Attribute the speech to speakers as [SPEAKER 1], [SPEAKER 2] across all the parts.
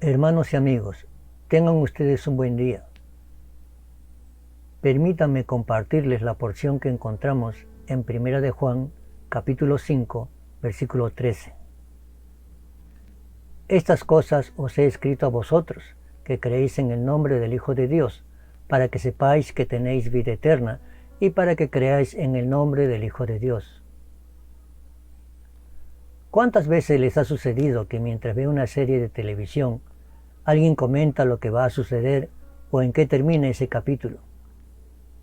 [SPEAKER 1] Hermanos y amigos, tengan ustedes un buen día. Permítanme compartirles la porción que encontramos en 1 de Juan, capítulo 5, versículo 13. Estas cosas os he escrito a vosotros, que creéis en el nombre del Hijo de Dios, para que sepáis que tenéis vida eterna y para que creáis en el nombre del Hijo de Dios. ¿Cuántas veces les ha sucedido que mientras ve una serie de televisión, alguien comenta lo que va a suceder o en qué termina ese capítulo?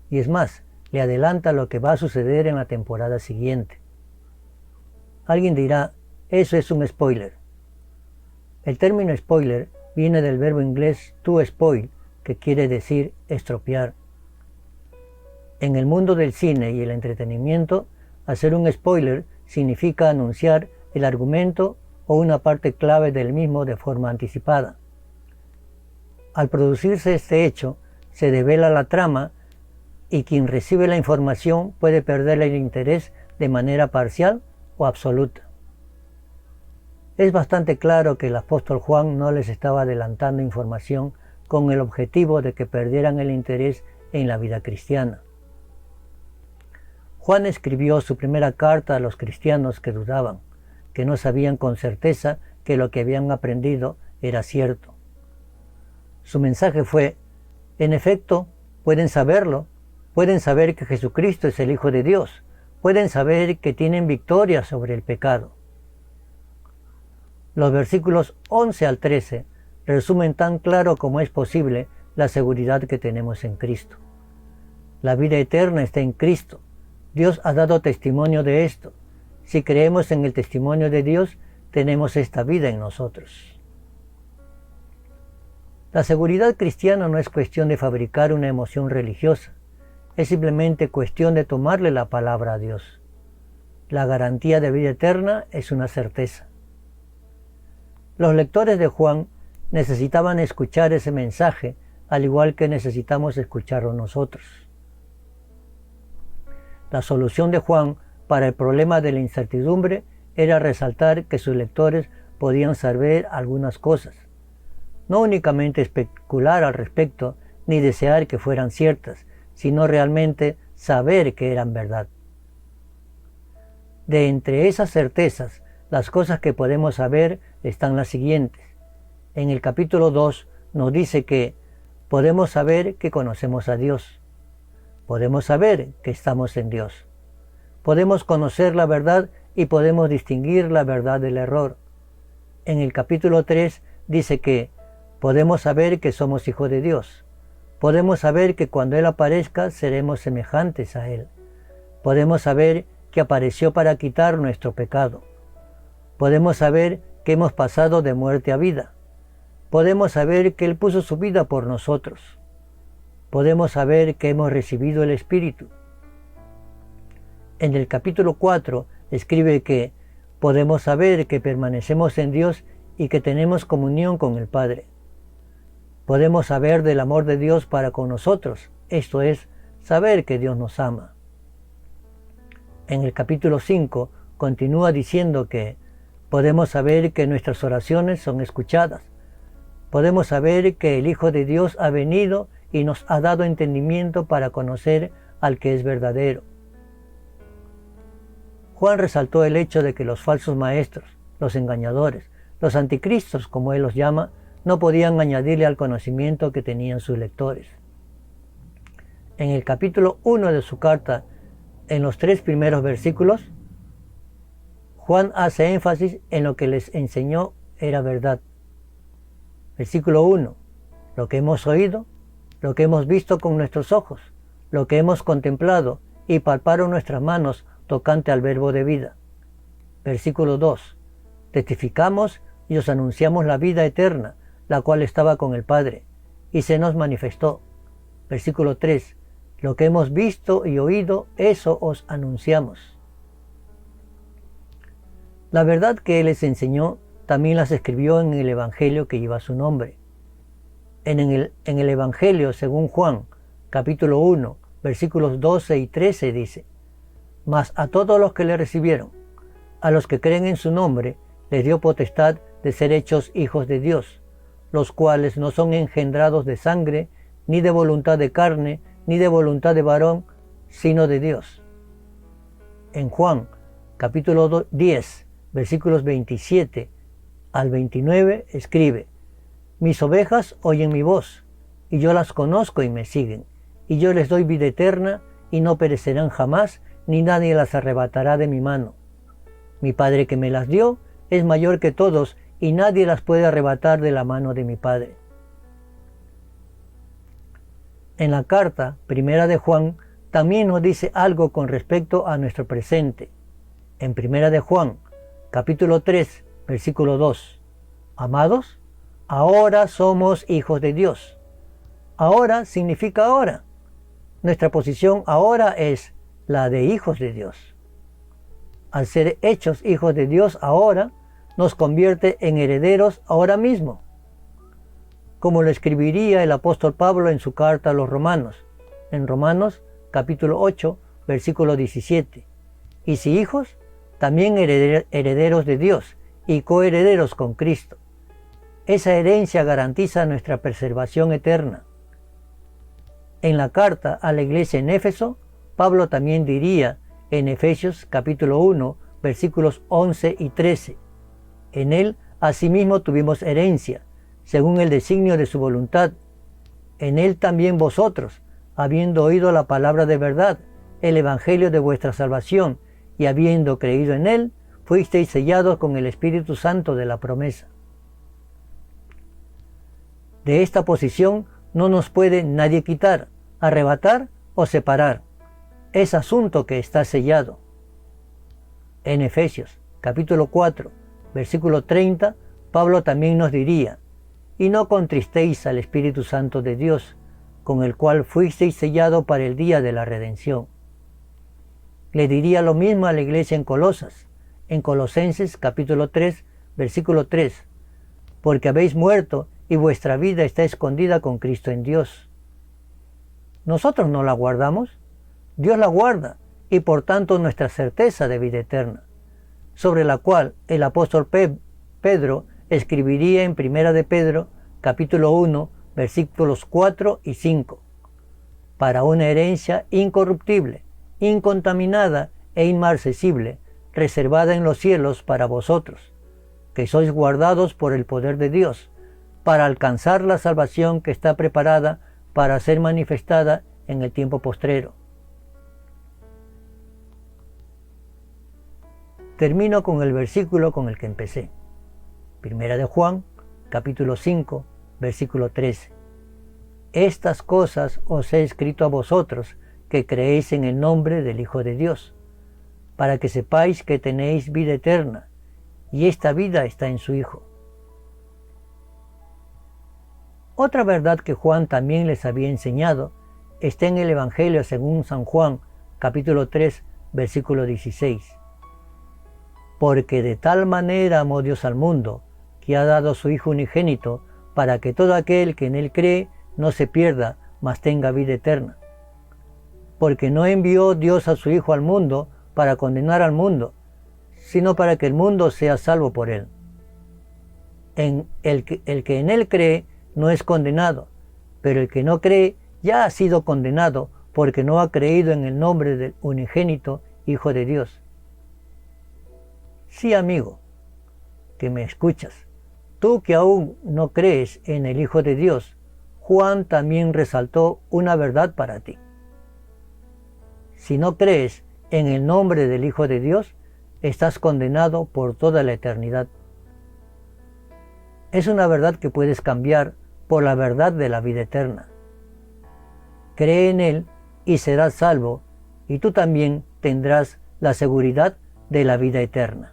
[SPEAKER 1] Y es más, le adelanta lo que va a suceder en la temporada siguiente. Alguien dirá, eso es un spoiler. El término spoiler viene del verbo inglés to spoil, que quiere decir estropear. En el mundo del cine y el entretenimiento, hacer un spoiler significa anunciar el argumento o una parte clave del mismo de forma anticipada. Al producirse este hecho, se devela la trama y quien recibe la información puede perder el interés de manera parcial o absoluta. Es bastante claro que el apóstol Juan no les estaba adelantando información con el objetivo de que perdieran el interés en la vida cristiana. Juan escribió su primera carta a los cristianos que dudaban, que no sabían con certeza que lo que habían aprendido era cierto. Su mensaje fue, en efecto, pueden saberlo, pueden saber que Jesucristo es el Hijo de Dios, pueden saber que tienen victoria sobre el pecado. Los versículos 11 al 13 resumen tan claro como es posible la seguridad que tenemos en Cristo. La vida eterna está en Cristo. Dios ha dado testimonio de esto. Si creemos en el testimonio de Dios, tenemos esta vida en nosotros. La seguridad cristiana no es cuestión de fabricar una emoción religiosa, es simplemente cuestión de tomarle la palabra a Dios. La garantía de vida eterna es una certeza. Los lectores de Juan necesitaban escuchar ese mensaje, al igual que necesitamos escucharlo nosotros. La solución de Juan para el problema de la incertidumbre era resaltar que sus lectores podían saber algunas cosas, no únicamente especular al respecto ni desear que fueran ciertas, sino realmente saber que eran verdad. De entre esas certezas, las cosas que podemos saber están las siguientes. En el capítulo 2 nos dice que podemos saber que conocemos a Dios, podemos saber que estamos en Dios. Podemos conocer la verdad y podemos distinguir la verdad del error. En el capítulo 3 dice que podemos saber que somos hijos de Dios. Podemos saber que cuando Él aparezca seremos semejantes a Él. Podemos saber que apareció para quitar nuestro pecado. Podemos saber que hemos pasado de muerte a vida. Podemos saber que Él puso su vida por nosotros. Podemos saber que hemos recibido el Espíritu. En el capítulo 4 escribe que podemos saber que permanecemos en Dios y que tenemos comunión con el Padre. Podemos saber del amor de Dios para con nosotros, esto es, saber que Dios nos ama. En el capítulo 5 continúa diciendo que podemos saber que nuestras oraciones son escuchadas. Podemos saber que el Hijo de Dios ha venido y nos ha dado entendimiento para conocer al que es verdadero. Juan resaltó el hecho de que los falsos maestros, los engañadores, los anticristos, como él los llama, no podían añadirle al conocimiento que tenían sus lectores. En el capítulo 1 de su carta, en los 3 primeros versículos, Juan hace énfasis en lo que les enseñó era verdad. Versículo 1, lo que hemos oído, lo que hemos visto con nuestros ojos, lo que hemos contemplado y palparon nuestras manos tocante al verbo de vida. Versículo 2, testificamos y os anunciamos la vida eterna, la cual estaba con el Padre, y se nos manifestó. Versículo 3, lo que hemos visto y oído, eso os anunciamos. La verdad que Él les enseñó, también las escribió en el Evangelio que lleva su nombre. En el Evangelio, según Juan, capítulo 1, versículos 12 y 13 dice, mas a todos los que le recibieron, a los que creen en su nombre, les dio potestad de ser hechos hijos de Dios, los cuales no son engendrados de sangre, ni de voluntad de carne, ni de voluntad de varón, sino de Dios. En Juan, capítulo 10, versículos 27 al 29, escribe: Mis ovejas oyen mi voz, y yo las conozco y me siguen, y yo les doy vida eterna, y no perecerán jamás, ni nadie las arrebatará de mi mano. Mi Padre que me las dio es mayor que todos, y nadie las puede arrebatar de la mano de mi Padre. En la carta primera de Juan también nos dice algo con respecto a nuestro presente. En primera de Juan, capítulo 3, versículo 2. Amados, ahora somos hijos de Dios. Ahora significa ahora. Nuestra posición ahora es la de hijos de Dios. Al ser hechos hijos de Dios ahora, nos convierte en herederos ahora mismo, como lo escribiría el apóstol Pablo en su carta a los Romanos, en Romanos capítulo 8, versículo 17. Y si hijos, también herederos de Dios y coherederos con Cristo. Esa herencia garantiza nuestra preservación eterna. En la carta a la iglesia en Éfeso, Pablo también diría en Efesios capítulo 1, versículos 11 y 13. En él asimismo tuvimos herencia, según el designio de su voluntad. En él también vosotros, habiendo oído la palabra de verdad, el evangelio de vuestra salvación, y habiendo creído en él, fuisteis sellados con el Espíritu Santo de la promesa. De esta posición no nos puede nadie quitar, arrebatar o separar. Es asunto que está sellado. En Efesios capítulo 4, versículo 30, Pablo también nos diría: Y no contristéis al Espíritu Santo de Dios, con el cual fuisteis sellado para el día de la redención. Le diría lo mismo a la iglesia en Colosas, en Colosenses capítulo 3, versículo 3, porque habéis muerto y vuestra vida está escondida con Cristo en Dios. ¿Nosotros no la guardamos? Dios la guarda, y por tanto nuestra certeza de vida eterna, sobre la cual el apóstol Pedro escribiría en Primera de Pedro, capítulo 1, versículos 4 y 5, para una herencia incorruptible, incontaminada e inmarcesible, reservada en los cielos para vosotros, que sois guardados por el poder de Dios, para alcanzar la salvación que está preparada para ser manifestada en el tiempo postrero. Termino con el versículo con el que empecé. Primera de Juan, capítulo 5, versículo 13. Estas cosas os he escrito a vosotros, que creéis en el nombre del Hijo de Dios, para que sepáis que tenéis vida eterna, y esta vida está en su Hijo. Otra verdad que Juan también les había enseñado está en el Evangelio según San Juan, capítulo 3, versículo 16. Porque de tal manera amó Dios al mundo, que ha dado a su Hijo unigénito, para que todo aquel que en él cree no se pierda, mas tenga vida eterna. Porque no envió Dios a su Hijo al mundo para condenar al mundo, sino para que el mundo sea salvo por él. El que en él cree no es condenado, pero el que no cree ya ha sido condenado, porque no ha creído en el nombre del unigénito Hijo de Dios. Sí, amigo, que me escuchas, tú que aún no crees en el Hijo de Dios, Juan también resaltó una verdad para ti. Si no crees en el nombre del Hijo de Dios, estás condenado por toda la eternidad. Es una verdad que puedes cambiar por la verdad de la vida eterna. Cree en Él y serás salvo, y tú también tendrás la seguridad de la vida eterna.